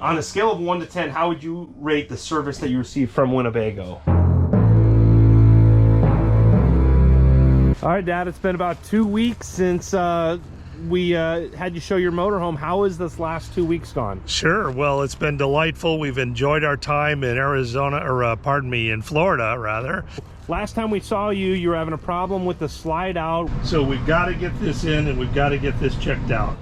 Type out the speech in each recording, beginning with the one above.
On a scale of 1 to 10, how would you rate the service that you received from Winnebago? All right, Dad, it's been about 2 weeks since we had you show your motorhome. How has this last 2 weeks gone? Sure. Well, it's been delightful. We've enjoyed our time in Arizona, or pardon me, in Florida, rather. Last time we saw you, you were having a problem with the slide out. So we've got to get this in and we've got to get this checked out.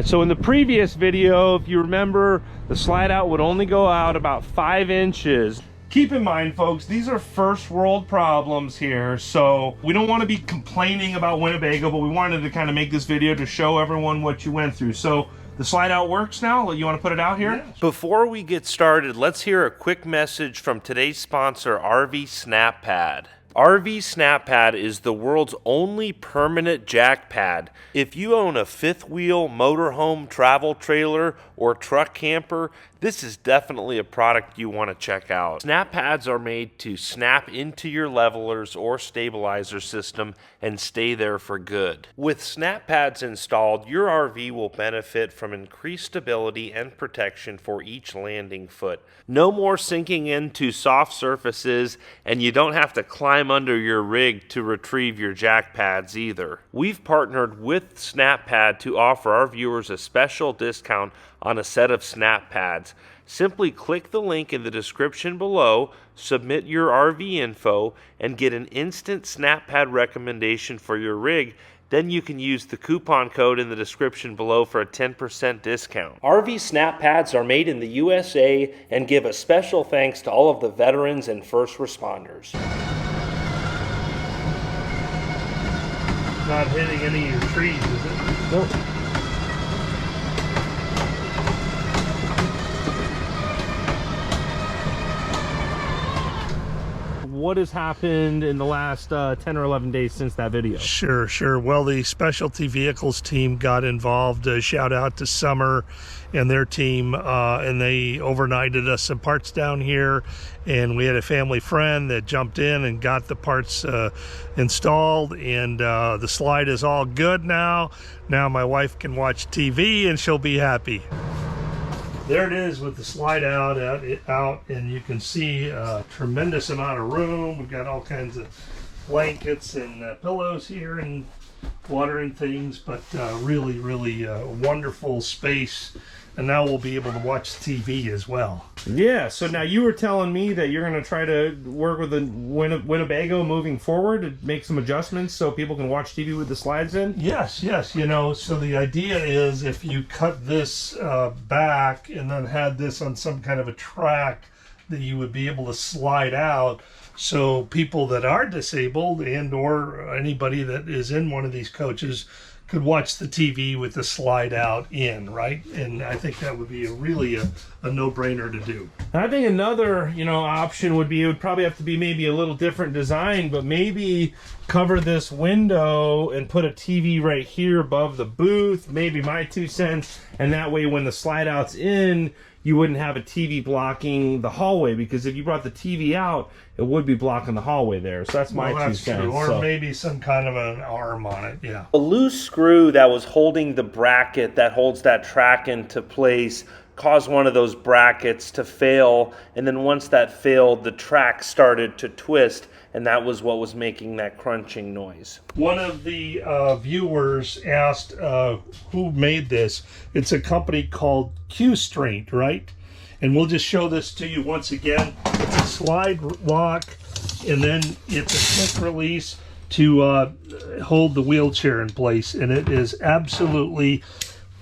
So in the previous video, if you remember, the slide out would only go out about 5 inches. Keep in mind, folks, these are first world problems here, so we don't want to be complaining about Winnebago, but we wanted to kind of make this video to show everyone what you went through. So the slide out works now. You want to put it out here? Yes. Before we get started, let's hear a quick message from today's sponsor, RV Snap Pad. RV Snap Pad is the world's only permanent jack pad. If you own a fifth wheel, motorhome, travel trailer, or truck camper, this is definitely a product you want to check out. Snap pads are made to snap into your levelers or stabilizer system and stay there for good. With snap pads installed, your RV will benefit from increased stability and protection for each landing foot. No more sinking into soft surfaces, and you don't have to climb under your rig to retrieve your jack pads either. We've partnered with Snap Pad to offer our viewers a special discount on a set of snap pads. Simply click the link in the description below, submit your RV info, and get an instant snap pad recommendation for your rig. Then you can use the coupon code in the description below for a 10% discount. RV snap pads are made in the USA and give a special thanks to all of the veterans and first responders. Not hitting any of your trees, is it? Nope. What has happened in the last 10 or 11 days since that video? Sure. Well, the specialty vehicles team got involved. Shout out to Summer and their team, and they overnighted us some parts down here, and we had a family friend that jumped in and got the parts installed, and the slide is all good now. Now my wife can watch TV and she'll be happy. There it is with the slide out, and you can see a tremendous amount of room. We've got all kinds of blankets and pillows here and watering things, but really wonderful space. And now we'll be able to watch TV as well. Yeah, so now you were telling me that you're going to try to work with the Winnebago moving forward to make some adjustments so people can watch TV with the slides in? Yes. You know, so the idea is if you cut this back and then had this on some kind of a track that you would be able to slide out, so people that are disabled and or anybody that is in one of these coaches could watch the TV with the slide out in, right? And I think that would be really a no-brainer to do. I think another, option would be, it would probably have to be maybe a little different design, but maybe cover this window and put a TV right here above the booth, maybe my 2 cents, and that way when the slide out's in, you wouldn't have a TV blocking the hallway, because if you brought the TV out, it would be blocking the hallway there. So that's my 2 cents. True. Or maybe some kind of an arm on it, yeah. A loose screw that was holding the bracket that holds that track into place caused one of those brackets to fail, and then once that failed, the track started to twist, and that was what was making that crunching noise. One of the viewers asked who made this. It's a company called Q-Straint, right? And we'll just show this to you once again. It's a slide lock, and then it's a quick release to hold the wheelchair in place, and it is absolutely,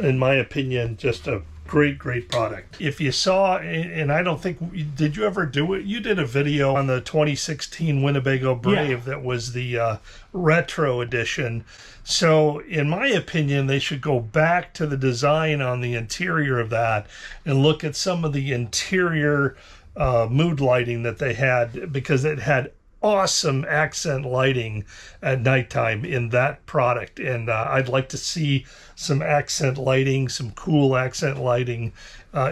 in my opinion, just a great product. If you saw, and I don't think, did you ever do it? You did a video on the 2016 Winnebago Brave that was the retro edition. So in my opinion, they should go back to the design on the interior of that and look at some of the interior mood lighting that they had, because it had awesome accent lighting at nighttime in that product, and I'd like to see some accent lighting, some cool accent lighting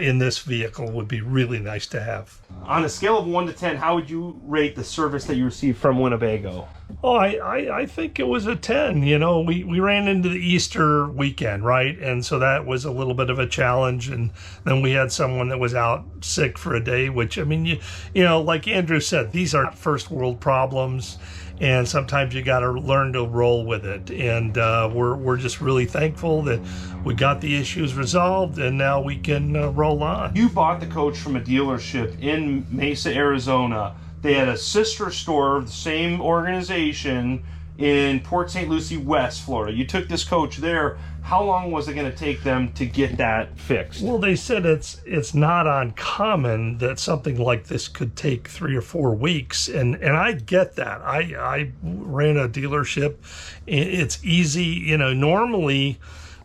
in this vehicle would be really nice to have. On a scale of 1 to 10, how would you rate the service that you received from Winnebago? Oh, I think it was a 10. You know, we ran into the Easter weekend, right? And so that was a little bit of a challenge. And then we had someone that was out sick for a day, which, I mean, you know, like Andrew said, these are first world problems. And sometimes you got to learn to roll with it. And we're just really thankful that we got the issues resolved, and now we can roll on. You bought the coach from a dealership in Mesa, Arizona. They had a sister store of the same organization in Port St. Lucie West, Florida. You took this coach there. How long was it going to take them to get that fixed? Well, they said it's not uncommon that something like this could take 3 or 4 weeks, and I get that. I ran a dealership. It's easy, you know. Normally,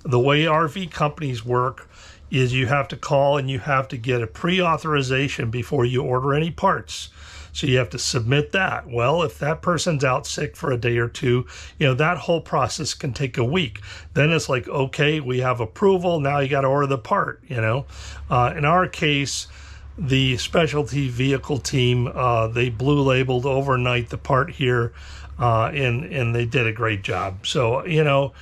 the way RV companies work is you have to call and you have to get a pre-authorization before you order any parts. So you have to submit that. Well, if that person's out sick for a day or two, you know, that whole process can take a week. Then it's like, okay, we have approval. Now you got to order the part, you know. In our case, the specialty vehicle team, they blue labeled overnight the part here, and they did a great job. So, you know,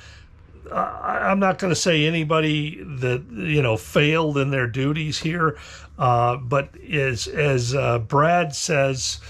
I'm not going to say anybody that, you know, failed in their duties here, but as Brad says,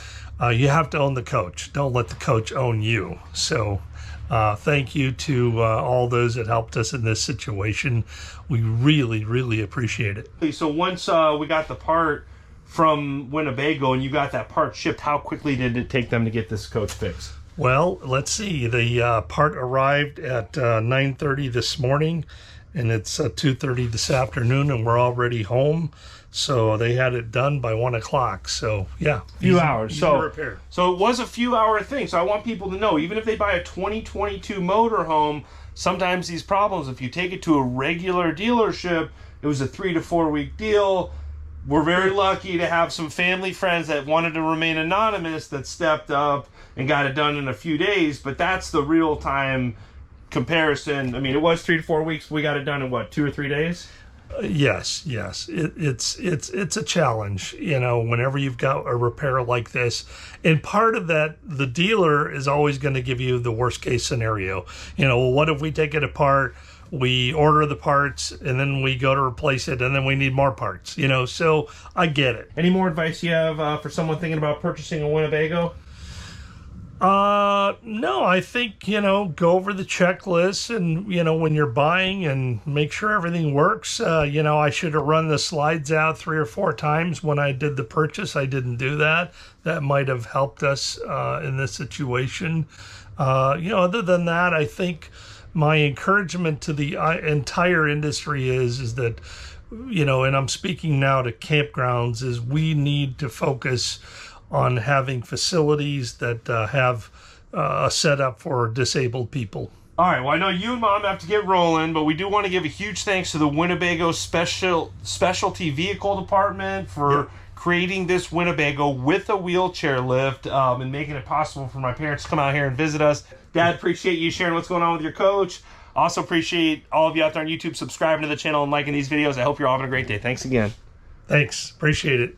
you have to own the coach. Don't let the coach own you. So thank you to all those that helped us in this situation. We really, really appreciate it. So once we got the part from Winnebago and you got that part shipped, how quickly did it take them to get this coach fixed? Well, let's see. The part arrived at 9:30 this morning, and it's 2:30 this afternoon, and we're already home. So they had it done by 1 o'clock. So yeah, few hours. Easy to repair. So it was a few hour thing. So I want people to know, even if they buy a 2022 motorhome, sometimes these problems, if you take it to a regular dealership, it was a 3 to 4 week deal. We're very lucky to have some family friends that wanted to remain anonymous that stepped up and got it done in a few days, but that's the real time comparison. I mean, it was 3 to 4 weeks. We got it done in what, 2 or 3 days? Yes. It's a challenge, you know, whenever you've got a repair like this. And part of that, the dealer is always going to give you the worst case scenario. You know, well, what if we take it apart? We order the parts and then we go to replace it and then we need more parts, you know, so I get it. Any more advice you have for someone thinking about purchasing a Winnebago? No, I think, you know, go over the checklist and, you know, when you're buying and make sure everything works. You know, I should have run the slides out 3 or 4 times when I did the purchase. I didn't do that. That might have helped us in this situation. You know, other than that, I think my encouragement to the entire industry is that, you know, and I'm speaking now to campgrounds, is we need to focus on having facilities that have a setup for disabled people. All right, well, I know you and Mom have to get rolling, but we do want to give a huge thanks to the Winnebago Specialty Vehicle Department for creating this Winnebago with a wheelchair lift and making it possible for my parents to come out here and visit us. Dad, appreciate you sharing what's going on with your coach. Also appreciate all of you out there on YouTube subscribing to the channel and liking these videos. I hope you're all having a great day. Thanks again. Thanks. Appreciate it.